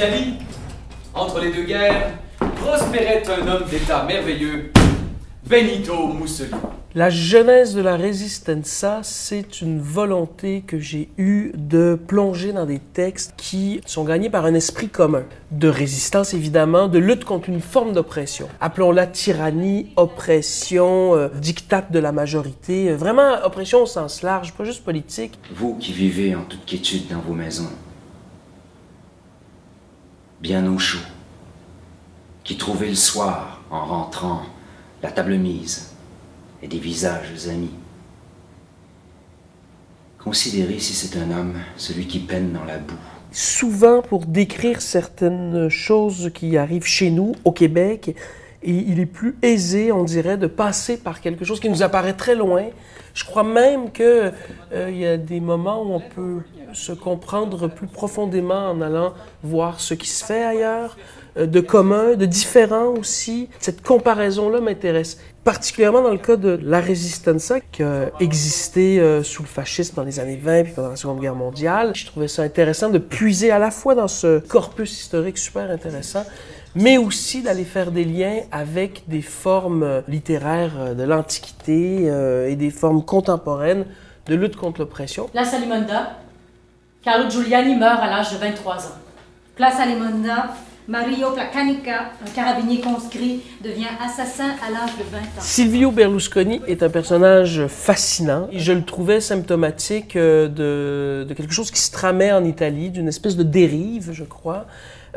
Italie, entre les deux guerres, prospérait un homme d'État merveilleux, Benito Mussolini. La genèse de la Resistenza, c'est une volonté que j'ai eue de plonger dans des textes qui sont gagnés par un esprit commun, de résistance évidemment, de lutte contre une forme d'oppression. Appelons-la tyrannie, oppression, diktat de la majorité, vraiment oppression au sens large, pas juste politique. Vous qui vivez en toute quiétude dans vos maisons, bien au chaud, qui trouvez le soir, en rentrant, la table mise, et des visages amis. Considérez si c'est un homme, celui qui peine dans la boue. Souvent, pour décrire certaines choses qui arrivent chez nous, au Québec, et il est plus aisé, on dirait, de passer par quelque chose qui nous apparaît très loin. Je crois même qu'il y a des moments où on peut se comprendre plus profondément en allant voir ce qui se fait ailleurs, de commun, de différent aussi. Cette comparaison-là m'intéresse, particulièrement dans le cas de la Resistenza qui a existé sous le fascisme dans les années 20 puis pendant la Seconde Guerre mondiale. Je trouvais ça intéressant de puiser à la fois dans ce corpus historique super intéressant, mais aussi d'aller faire des liens avec des formes littéraires de l'Antiquité et des formes contemporaines de lutte contre l'oppression. Place Alimonda, Carlo Giuliani meurt à l'âge de 23 ans. Place Alimonda, Mario Placanica, un carabinier conscrit, devient assassin à l'âge de 20 ans. Silvio Berlusconi est un personnage fascinant. Et je le trouvais symptomatique de quelque chose qui se tramait en Italie, d'une espèce de dérive, je crois.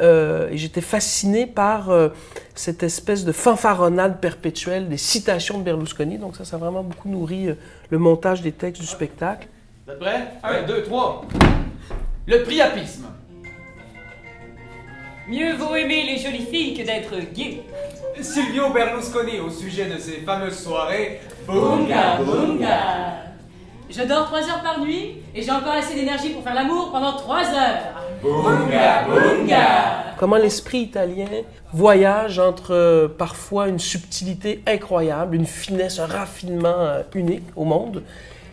Et j'étais fasciné par cette espèce de fanfaronnade perpétuelle des citations de Berlusconi. Donc ça a vraiment beaucoup nourri le montage des textes du spectacle. Vous êtes prêts? 1, 2, 3. Le priapisme. Mieux vaut aimer les jolies filles que d'être gay. Silvio Berlusconi au sujet de ses fameuses soirées. Bunga, bunga. Je dors 3 heures par nuit et j'ai encore assez d'énergie pour faire l'amour pendant 3 heures. Bunga, bunga. Comment l'esprit italien voyage entre parfois une subtilité incroyable, une finesse, un raffinement unique au monde,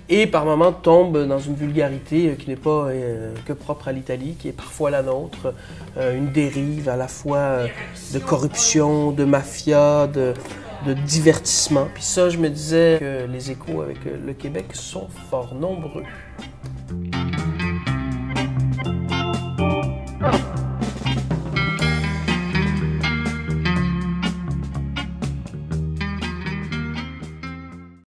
et par moments tombe dans une vulgarité qui n'est pas que propre à l'Italie, qui est parfois la nôtre, une dérive à la fois de corruption, de mafia, de divertissement. Puis ça, je me disais que les échos avec le Québec sont fort nombreux.